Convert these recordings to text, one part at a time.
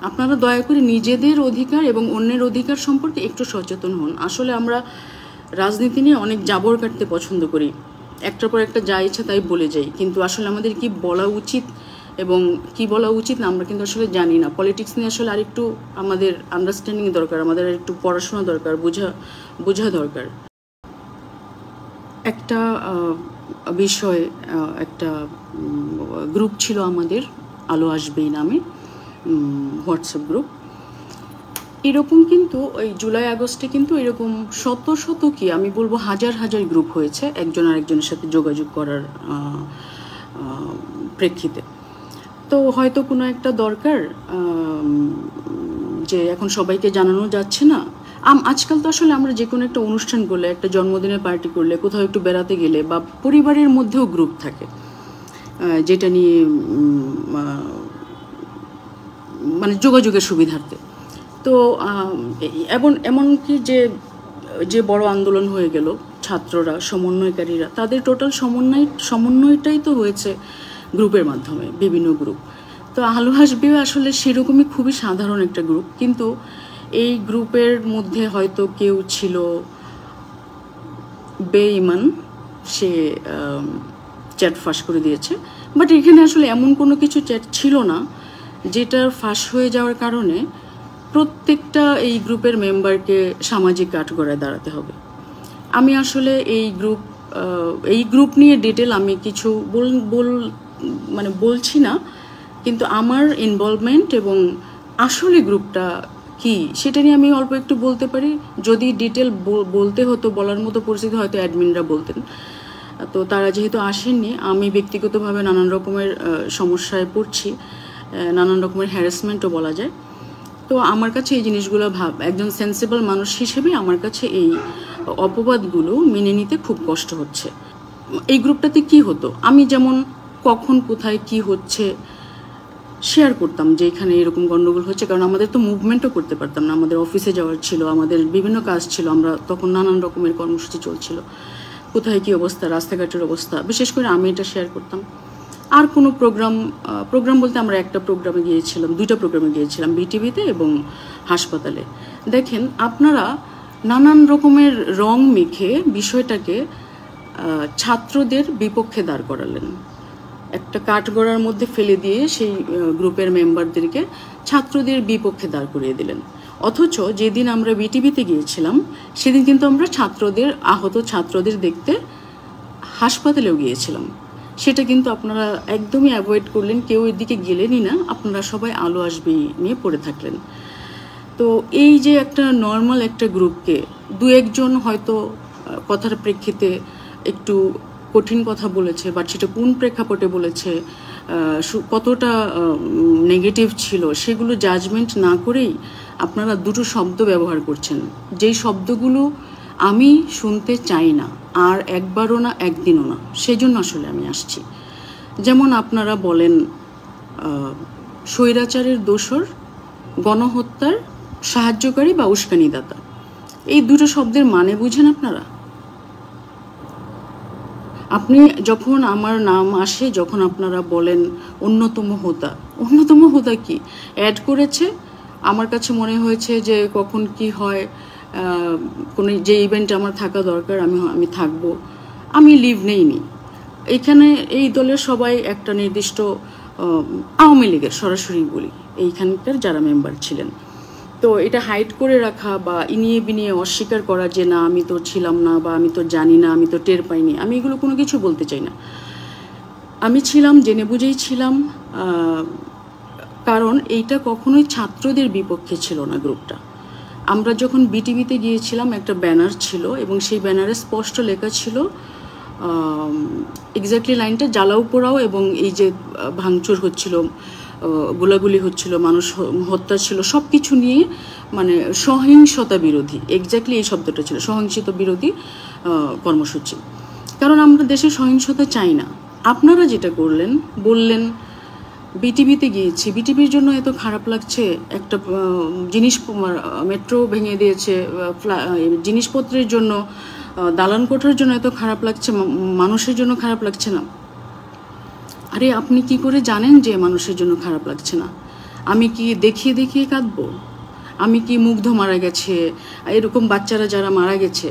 আপনারা দয়া করে নিজেদের অধিকার এবং অন্যের অধিকার সম্পর্কে একটু সচেতন হন। আসলে আমরা রাজনীতি নিয়ে অনেক জাবর কাটতে পছন্দ করি, একটার পর একটা যা ইচ্ছা তাই বলে যাই, কিন্তু আসলে আমাদের কি বলা উচিত এবং কি বলা উচিত না আমরা কিন্তু আসলে জানি না। পলিটিক্স নিয়ে আসলে আরেকটু আমাদের আন্ডারস্ট্যান্ডিং দরকার, আমাদের আরেকটু পড়াশোনা দরকার, বোঝা দরকার। একটা বিষয়, একটা গ্রুপ ছিল আমাদের, আলো আসবেই নামে, হোয়াটসঅ্যাপ গ্রুপ। এরকম কিন্তু ওই জুলাই আগস্টে কিন্তু এরকম শত শত কি আমি বলবো হাজার হাজার গ্রুপ হয়েছে একজন আরেকজনের সাথে যোগাযোগ করার প্রেক্ষিতে। তো হয়তো কোনো একটা দরকার যে এখন সবাইকে জানানো যাচ্ছে না। আজকাল তো আসলে আমরা যে কোনো একটা অনুষ্ঠান করলে, একটা জন্মদিনের পার্টি করলে, কোথাও একটু বেড়াতে গেলে বা পরিবারের মধ্যেও গ্রুপ থাকে যেটা নিয়ে মানে যোগাযোগের সুবিধার্থে। তো এমনকি যে বড় আন্দোলন হয়ে গেল, ছাত্ররা, সমন্বয়কারীরা, তাদের টোটাল সমন্বয়টাই তো হয়েছে গ্রুপের মাধ্যমে, বিভিন্ন গ্রুপ। তো আলো আসবেও আসলে সেরকমই খুবই সাধারণ একটা গ্রুপ, কিন্তু এই গ্রুপের মধ্যে হয়তো কেউ ছিল বেঈমান, সে চ্যাট ফাঁস করে দিয়েছে। বাট এখানে আসলে এমন কোনো কিছু চ্যাট ছিল না যেটা ফাঁস হয়ে যাওয়ার কারণে প্রত্যেকটা এই গ্রুপের মেম্বারকে সামাজিক কাঠগড়ায় দাঁড়াতে হবে। আমি আসলে এই গ্রুপ নিয়ে ডিটেল আমি কিছু বলছি না, কিন্তু আমার ইনভলভমেন্ট এবং আসলে গ্রুপটা কি সেটা নিয়ে আমি অল্প একটু বলতে পারি। যদি ডিটেল বলতে হতো, বলার মতো পরিস্থিতি হয়তো অ্যাডমিনরা বলতেন। তো তারা যেহেতু আসেননি, আমি ব্যক্তিগতভাবে নানান রকমের সমস্যায় পড়ছি, নানান রকমের হ্যারাসমেন্টও বলা যায়। তো আমার কাছে এই জিনিসগুলো একজন সেন্সিবল মানুষ হিসেবে আমার কাছে এই অপবাদগুলো মেনে নিতে খুব কষ্ট হচ্ছে। এই গ্রুপটাতে কি হতো, আমি যেমন কখন কোথায় কি হচ্ছে শেয়ার করতাম যে এখানে এরকম গণ্ডগোল হচ্ছে, কারণ আমাদের তো মুভমেন্টও করতে পারতাম না, আমাদের অফিসে যাওয়ার ছিল, আমাদের বিভিন্ন কাজ ছিল, আমরা তখন নানান রকমের কর্মসূচি চলছিল, কোথায় কি অবস্থা, রাস্তাঘাটের অবস্থা, বিশেষ করে আমি এটা শেয়ার করতাম। আর কোনো প্রোগ্রাম বলতে আমরা একটা প্রোগ্রামে গিয়েছিলাম, দুইটা প্রোগ্রামে গিয়েছিলাম, বিটিভিতে এবং হাসপাতালে। দেখেন আপনারা নানান রকমের রং মেখে বিষয়টাকে ছাত্রদের বিপক্ষে দাঁড় করালেন, একটা কাঠগড়ার মধ্যে ফেলে দিয়ে সেই গ্রুপের মেম্বারদেরকে ছাত্রদের বিপক্ষে দাঁড় করিয়ে দিলেন। অথচ যেদিন আমরা বিটিভিতে গিয়েছিলাম সেদিন কিন্তু আমরা আহত ছাত্রদের দেখতে হাসপাতালেও গিয়েছিলাম। সেটা কিন্তু আপনারা একদমই অ্যাভয়েড করলেন, কেউ এদিকে গেলেনই না, আপনারা সবাই আলো আসবেই নিয়ে পড়ে থাকলেন। তো এই যে একটা নর্মাল একটা গ্রুপকে দু একজন হয়তো কথার প্রেক্ষিতে একটু কঠিন কথা বলেছে, বাট সেটা কোন প্রেক্ষাপটে বলেছে, কতটা নেগেটিভ ছিল, সেগুলো জাজমেন্ট না করেই আপনারা দুটো শব্দ ব্যবহার করছেন, যেই শব্দগুলো আমি শুনতে চাই না, আর একবারও না, একদিনও না। সেই জন্য আসলে আমি আসছি। যেমন আপনারা বলেন স্বৈরাচারের দোসর, গণহত্যার সাহায্যকারী বা উস্কানিদাতা, এই দুটো শব্দের মানে বুঝেন আপনারা? আপনি যখন আমার নাম আসে, যখন আপনারা বলেন অন্যতম হোতা কি অ্যাড করেছে, আমার কাছে মনে হয়েছে যে কখন কি হয়, কোনো যে ইভেন্টে আমার থাকা দরকার আমি থাকবো, আমি লিভ নেইনি। এইখানে এই দলের সবাই একটা নির্দিষ্ট আওয়ামী লীগের, সরাসরি বলি এইখানকার যারা মেম্বার ছিলেন। তো এটা হাইড করে রাখা বা ইনিয়ে বিনিয়ে অস্বীকার করা যে না আমি তো ছিলাম না, বা আমি তো জানি না, আমি তো টের পাইনি, আমি এগুলো কোনো কিছু বলতে চাই না। আমি ছিলাম, জেনে বুঝেই ছিলাম, কারণ এইটা কখনোই ছাত্রদের বিপক্ষে ছিল না গ্রুপটা। আমরা যখন বিটিভিতে গিয়েছিলাম একটা ব্যানার ছিল এবং সেই ব্যানারে স্পষ্ট লেখা ছিল এক্স্যাক্টলি লাইনটা, জ্বালাও পোড়াও এবং এই যে ভাঙচুর হচ্ছিল, গোলাগুলি হচ্ছিল, মানুষ হত্যা ছিল, সব কিছু নিয়ে মানে সহিংসতা বিরোধী, এক্স্যাক্টলি এই শব্দটা ছিল, সহিংসতা বিরোধী কর্মসূচি। কারণ আমরা দেশে সহিংসতা চাই না। আপনারা যেটা বললেন বিটিভিতে গিয়েছি, বিটিভির জন্য এত খারাপ লাগছে, একটা জিনিস মেট্রো ভেঙে দিয়েছে, জিনিসপত্রের জন্য, দালান কোঠার জন্য এত খারাপ লাগছে, মানুষের জন্য খারাপ লাগছে না। আরে আপনি কি করে জানেন যে মানুষের জন্য খারাপ লাগছে না? আমি কি দেখিয়ে দেখিয়ে কাঁদবো? আমি কি মুগ্ধ মারা গেছে, এরকম বাচ্চারা যারা মারা গেছে,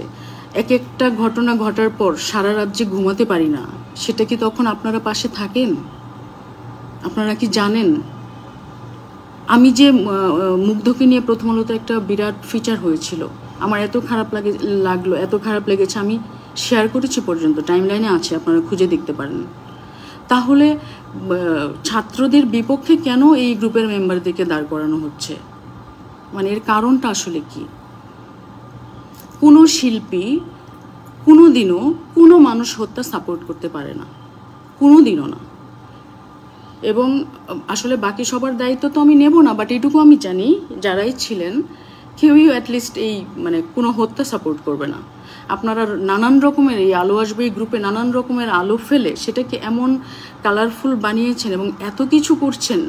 এক একটা ঘটনা ঘটার পর সারা রাত যে ঘুমাতে পারি না, সেটা কি তখন আপনারা পাশে থাকেন? আপনারা কি জানেন? আমি যে মুগ্ধকে নিয়ে প্রথম আলোতে একটা বিরাট ফিচার হয়েছিল, আমার এত লাগলো, এত খারাপ লেগেছে, আমি শেয়ার করেছি পর্যন্ত, টাইমলাইনে আছে, আপনারা খুঁজে দেখতে পারেন। তাহলে ছাত্রদের বিপক্ষে কেন এই গ্রুপের মেম্বারদেরকে দাঁড় করানো হচ্ছে? মানে এর কারণটা আসলে কি? কোনো শিল্পী কোনো দিনও কোনো মানুষ হত্যা সাপোর্ট করতে পারে না, কোনো দিনও না। এবং আসলে বাকি সবার দায়িত্ব তো আমি নেব না, বাট এইটুকু আমি জানি যারাই ছিলেন কেউই অ্যাটলিস্ট এই মানে কোনো হত্যা সাপোর্ট করবে না। আপনারা নানান রকমের এই আলো আসবে এই গ্রুপে নানান রকমের আলো ফেলে সেটাকে এমন কালারফুল বানিয়েছেন এবং এত কিছু করছেন,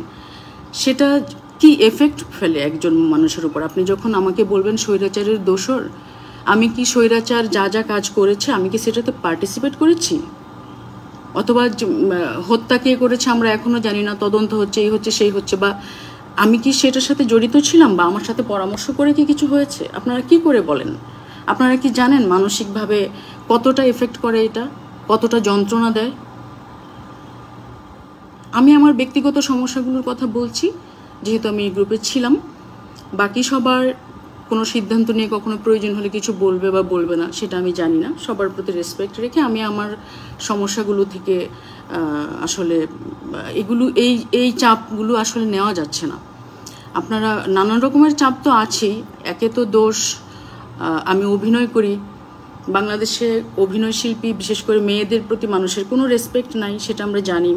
সেটা কি এফেক্ট ফেলে একজন মানুষের উপর? আপনি যখন আমাকে বলবেন স্বৈরাচারের দোসর, আমি কি স্বৈরাচার যা যা কাজ করেছে আমি কি সেটাতে পার্টিসিপেট করেছি? অথবা হত্যা কে করেছে আমরা এখনো জানি না, তদন্ত হচ্ছে, এই হচ্ছে সেই হচ্ছে, বা আমি কি সেটার সাথে জড়িত ছিলাম বা আমার সাথে পরামর্শ করে কি কিছু হয়েছে? আপনারা কি করে বলেন? আপনারা কি জানেন মানসিকভাবে কতটা এফেক্ট করে এটা, কতটা যন্ত্রণা দেয়? আমি আমার ব্যক্তিগত সমস্যাগুলোর কথা বলছি, যেহেতু আমি এই গ্রুপে ছিলাম। বাকি সবার কোনো সিদ্ধান্ত নিয়ে কখনো প্রয়োজন হলে কিছু বলবে বা বলবে না সেটা আমি জানি না। সবার প্রতি রেসপেক্ট রেখে আমি আমার সমস্যাগুলো থেকে আসলে এই চাপগুলো আসলে নেওয়া যাচ্ছে না। আপনারা নানান রকমের চাপ তো আছেই। একে তো দোষ আমি অভিনয় করি, বাংলাদেশে অভিনয় শিল্পী বিশেষ করে মেয়েদের প্রতি মানুষের কোনো রেসপেক্ট নাই, সেটা আমরা জানি।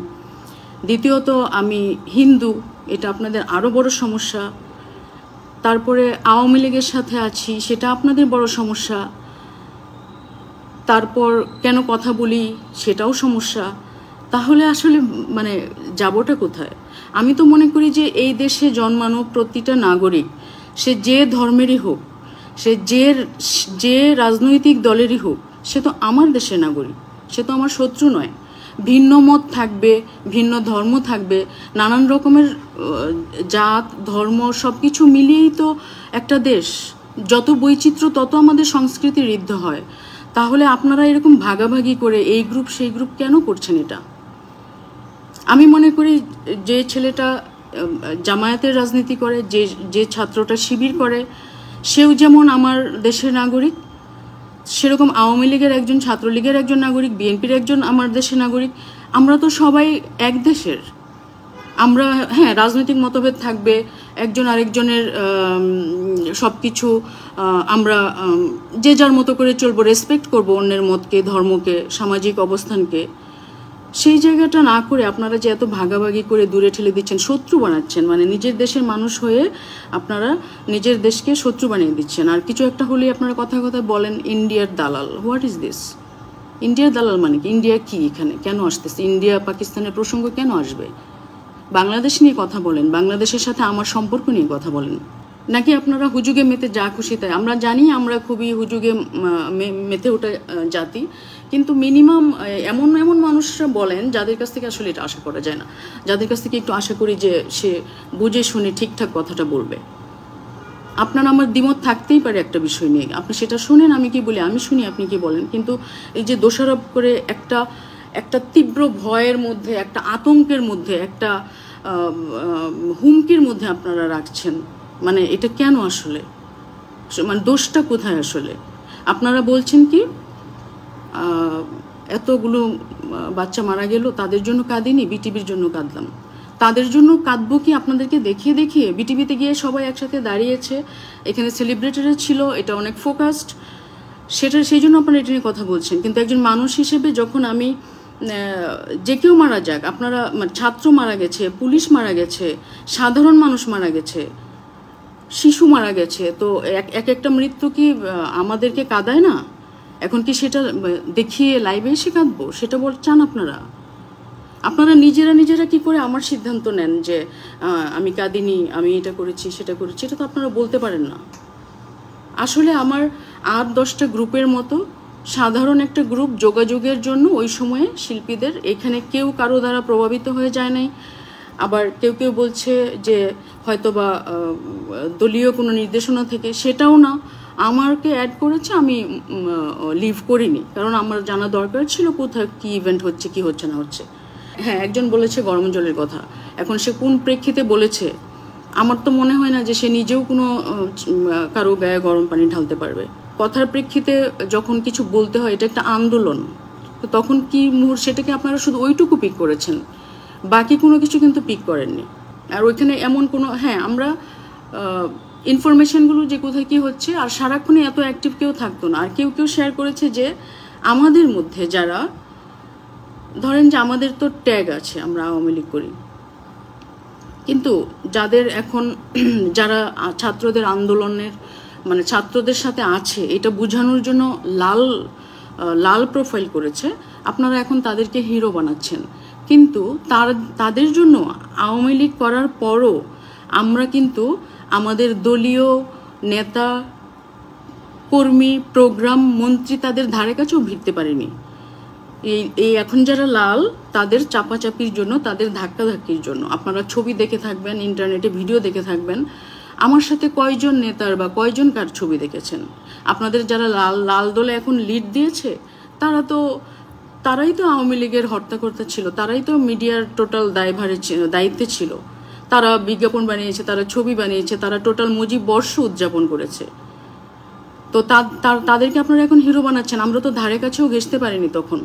দ্বিতীয়ত আমি হিন্দু, এটা আপনাদের আরও বড় সমস্যা। তারপরে আওয়ামী লীগের সাথে আছি, সেটা আপনাদের বড় সমস্যা। তারপর কেন কথা বলি, সেটাও সমস্যা। তাহলে আসলে মানে যাবোটা কোথায়? আমি তো মনে করি যে এই দেশে জন্মানো প্রতিটা নাগরিক, সে যে ধর্মেরই হোক, সে যে রাজনৈতিক দলেরই হোক, সে তো আমার দেশের নাগরিক, সে তো আমার শত্রু নয়। ভিন্ন মত থাকবে, ভিন্ন ধর্ম থাকবে, নানান রকমের জাত ধর্ম সব কিছু মিলিয়েই তো একটা দেশ। যত বৈচিত্র্য তত আমাদের সংস্কৃতি ঋদ্ধ হয়। তাহলে আপনারা এরকম ভাগাভাগি করে এই গ্রুপ সেই গ্রুপ কেন করছেন? এটা আমি মনে করি যে ছেলেটা জামায়াতের রাজনীতি করে, যে ছাত্রটা শিবির করে, সেও যেমন আমার দেশের নাগরিক, সেরকম আওয়ামী লীগের একজন, ছাত্রলীগের একজন নাগরিক, বিএনপির একজন আমার দেশের নাগরিক। আমরা তো সবাই এক দেশের। আমরা হ্যাঁ, রাজনৈতিক মতভেদ থাকবে, একজন আরেকজনের সব কিছু আমরা যে যার মতো করে চলবো, রেসপেক্ট করব অন্যের মতকে, ধর্মকে, সামাজিক অবস্থানকে। সেই জায়গাটা না করে আপনারা যে এত ভাগাভাগি করে দূরে ঠেলে দিচ্ছেন, শত্রু বানাচ্ছেন, মানে নিজের দেশের মানুষ হয়ে আপনারা নিজের দেশকে শত্রু বানিয়ে দিচ্ছেন। আর কিছু একটা হলে আপনারা কথায় কথায় বলেন ইন্ডিয়ার দালাল। What is this? ইন্ডিয়ার দালাল মানে কি? ইন্ডিয়া কি এখানে কেন আসতেছে? ইন্ডিয়া পাকিস্তানের প্রসঙ্গ কেন আসবে? বাংলাদেশ নিয়ে কথা বলেন, বাংলাদেশের সাথে আমার সম্পর্ক নিয়ে কথা বলেন। নাকি আপনারা হুজুগে মেতে যা খুশি তাই? আমরা জানি আমরা খুবই হুজুগে মেতে ওঠা জাতি, কিন্তু মিনিমাম এমন এমন মানুষরা বলেন যাদের কাছ থেকে আসলে এটা আশা করা যায় না, যাদের কাছ থেকে একটু আশা করি যে সে বুঝে শুনে ঠিকঠাক কথাটা বলবে। আপনার আমার দ্বিমত থাকতেই পারে একটা বিষয় নিয়ে, আপনি সেটা শুনেন, আমি কি বলি আমি শুনি, আপনি কি বলেন। কিন্তু এই যে দোষারোপ করে একটা তীব্র ভয়ের মধ্যে, একটা আতঙ্কের মধ্যে, একটা হুমকির মধ্যে আপনারা রাখছেন, মানে এটা কেন আসলে? মানে দোষটা কোথায় আসলে? আপনারা বলছেন কি এতগুলো বাচ্চা মারা গেল, তাদের জন্য কাঁদিনি, বিটিভির জন্য কাঁদলাম। তাদের জন্য কাঁদবো কি আপনাদেরকে দেখিয়ে দেখিয়ে? বিটিভিতে গিয়ে সবাই একসাথে দাঁড়িয়েছে, এখানে সেলিব্রিটিরা ছিল, এটা অনেক ফোকাসড, সেই জন্য আপনারা এটা নিয়ে কথা বলছেন। কিন্তু একজন মানুষ হিসেবে যখন আমি, যে কেউ মারা যাক, আপনারা ছাত্র মারা গেছে, পুলিশ মারা গেছে, সাধারণ মানুষ মারা গেছে, শিশু মারা গেছে, তো এক একটা মৃত্যু কি আমাদেরকে কাঁদায় না? এখন কি সেটা দেখিয়ে লাইভে এসে কাঁদবো? সেটা চান আপনারা? আপনারা নিজেরা কি করে আমার সিদ্ধান্ত নেন যে আমি কাঁদিনি, আমি এটা করেছি সেটা করেছি? এটা তো আপনারা বলতে পারেন না। আসলে আমার 8-10টা গ্রুপের মতো সাধারণ একটা গ্রুপ যোগাযোগের জন্য ওই সময়ে শিল্পীদের, এখানে কেউ কারো দ্বারা প্রভাবিত হয়ে যায় নাই। আবার কেউ কেউ বলছে যে হয়তোবা দলীয় কোনো নির্দেশনা থেকে, সেটাও না। আমাকে অ্যাড করেছে, আমি লিভ করিনি, কারণ আমার জানা দরকার ছিল কোথায় কী ইভেন্ট হচ্ছে, কি হচ্ছে না হচ্ছে। হ্যাঁ, একজন বলেছে গরম জলের কথা। এখন সে কোন প্রেক্ষিতে বলেছে, আমার তো মনে হয় না যে সে নিজেও কোনো কারো গায়ে গরম পানি ঢালতে পারবে। কথার প্রেক্ষিতে যখন কিছু বলতে হয়, এটা একটা আন্দোলন, তো তখন কি সেটাকে আপনারা শুধু ওইটুকু পিক করেছেন, বাকি কোনো কিছু কিন্তু পিক করেননি। আর ওইখানে এমন কোনো, হ্যাঁ, আমরা ইনফরমেশনগুলো যে কোথায় কী হচ্ছে, আর সারাক্ষণে এত অ্যাক্টিভ কেউ থাকতো না। আর কেউ কেউ শেয়ার করেছে যে আমাদের মধ্যে যারা, ধরেন যে আমাদের তো ট্যাগ আছে, আমরা আওয়ামী লীগ করি, কিন্তু যাদের এখন যারা ছাত্রদের আন্দোলনের মানে ছাত্রদের সাথে আছে, এটা বোঝানোর জন্য লাল প্রোফাইল করেছে, আপনারা এখন তাদেরকে হিরো বানাচ্ছেন। কিন্তু তাদের জন্য আওয়ামী লীগ করার পরও আমরা কিন্তু আমাদের দলীয় নেতা, কর্মী, প্রোগ্রাম, মন্ত্রী তাদের ধারে কাছেও ভিড়তে পারিনি। এই এখন যারা লাল, তাদের চাপাচাপির জন্য, তাদের ধাক্কাধাক্কির জন্য আপনারা ছবি দেখে থাকবেন, ইন্টারনেটে ভিডিও দেখে থাকবেন। আমার সাথে কয়জন নেতার বা কয়জন কার ছবি দেখেছেন? আপনাদের যারা লাল দলে এখন লিড দিয়েছে, তারাই তো আওয়ামী লীগের হর্তাকর্তা ছিল, তারাই তো মিডিয়ার টোটাল দায়িত্বে ছিল। তারা বিজ্ঞাপন বানিয়েছে, তারা ছবি বানিয়েছে, তারা টোটাল মুজিব বর্ষ উদযাপন করেছে। তো তাদেরকে আপনারা এখন হিরো বানাচ্ছেন। আমরা তো ধারে কাছেও ঘেঁষতে পারিনি তখন,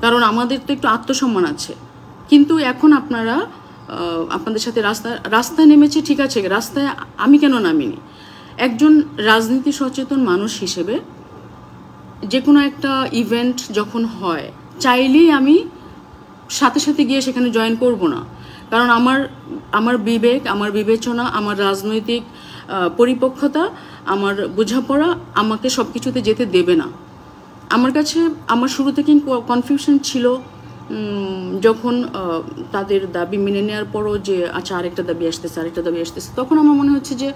কারণ আমাদের তো একটু আত্মসম্মান আছে। কিন্তু এখন আপনারা আপনাদের সাথে রাস্তায় নেমেছে, ঠিক আছে, রাস্তায় আমি কেন নামিনি? একজন রাজনীতি সচেতন মানুষ হিসেবে যে কোনো একটা ইভেন্ট যখন হয়, চাইলেই আমি সাথে সাথে গিয়ে সেখানে জয়েন করব না, কারণ আমার বিবেক, আমার বিবেচনা, আমার রাজনৈতিক পরিপক্কতা, আমার বোঝাপড়া আমাকে সব কিছুতে যেতে দেবে না। আমার কাছে আমার শুরু থেকেই কনফিউশন ছিল, যখন তাদের দাবি মেনে নেওয়ার পরও যে আচ্ছা আরেকটা দাবি আসতেছে, তখন আমার মনে হচ্ছে যে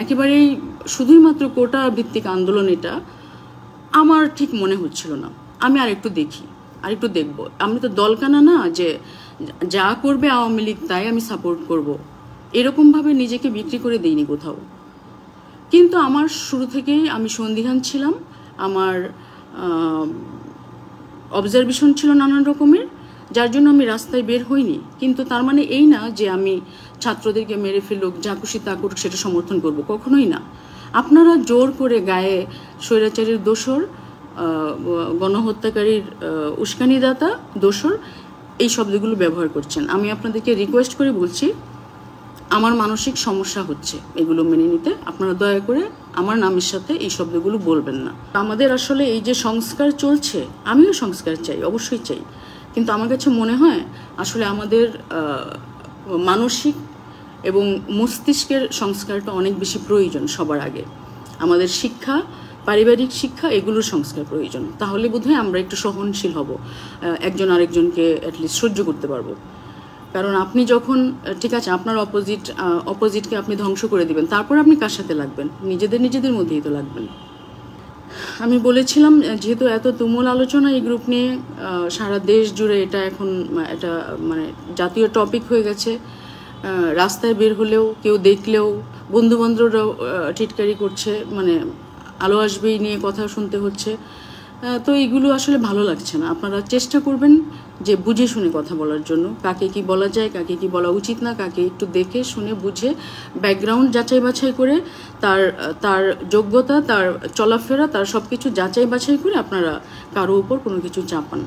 একেবারেই শুধুমাত্র কোটা ভিত্তিক আন্দোলন, এটা আমার ঠিক মনে হচ্ছিল না। আমি আরেকটু দেখব। আমি তো দলকানা না যে যা করবে আওয়ামী লীগ তাই আমি সাপোর্ট করব, এরকমভাবে নিজেকে বিক্রি করে দিইনি কোথাও। কিন্তু আমার শুরু থেকেই আমি সন্দিহান ছিলাম, আমার অবজারভেশন ছিল নানান রকমের, যার জন্য আমি রাস্তায় বের হইনি। কিন্তু তার মানে এই না যে আমি ছাত্রদেরকে মেরে ফেলুক, যা খুশি তা করুক সেটা সমর্থন করব, কখনোই না। আপনারা জোর করে গায়ে স্বৈরাচারীর দোসর, গণহত্যাকারীর উস্কানিদাতা, দোসর, এই শব্দগুলো ব্যবহার করছেন। আমি আপনাদেরকে রিকোয়েস্ট করে বলছি, আমার মানসিক সমস্যা হচ্ছে এগুলো মেনে নিতে, আপনারা দয়া করে আমার নামের সাথে এই শব্দগুলো বলবেন না। আমাদের আসলে এই যে সংস্কার চলছে, আমিও সংস্কার চাই, অবশ্যই চাই, কিন্তু আমার কাছে মনে হয় আসলে আমাদের মানসিক এবং মস্তিষ্কের সংস্কারটা অনেক বেশি প্রয়োজন। সবার আগে আমাদের শিক্ষা, পারিবারিক শিক্ষা, এগুলোর সংস্কার প্রয়োজন। তাহলে বোধহয় আমরা একটু সহনশীল হব, একজন আরেকজনকে অ্যাটলিস্ট সহ্য করতে পারবো। কারণ আপনি যখন, ঠিক আছে, আপনার অপোজিটকে আপনি ধ্বংস করে দিবেন, তারপর আপনি কার সাথে লাগবেন? নিজেদের মধ্যেই তো লাগবেন। আমি বলেছিলাম, যেহেতু এত তুমুল আলোচনা এই গ্রুপ নিয়ে সারা দেশ জুড়ে, এটা এখন এটা জাতীয় টপিক হয়ে গেছে। রাস্তায় বের হলেও, কেউ দেখলেও, বন্ধুবান্ধবরাও টিটকারি করছে, আলো আসবেই নিয়ে কথা শুনতে হচ্ছে। তো এইগুলো আসলে ভালো লাগছে না। আপনারা চেষ্টা করবেন যে বুঝে শুনে কথা বলার জন্য, কাকে কি বলা যায়, কাকে কি বলা উচিত না, কাকে একটু দেখে শুনে বুঝে ব্যাকগ্রাউন্ড যাচাই বাছাই করে, তার যোগ্যতা, তার চলাফেরা, তার সব কিছু যাচাই বাছাই করে আপনারা কারো উপর কোনো কিছু চাপান।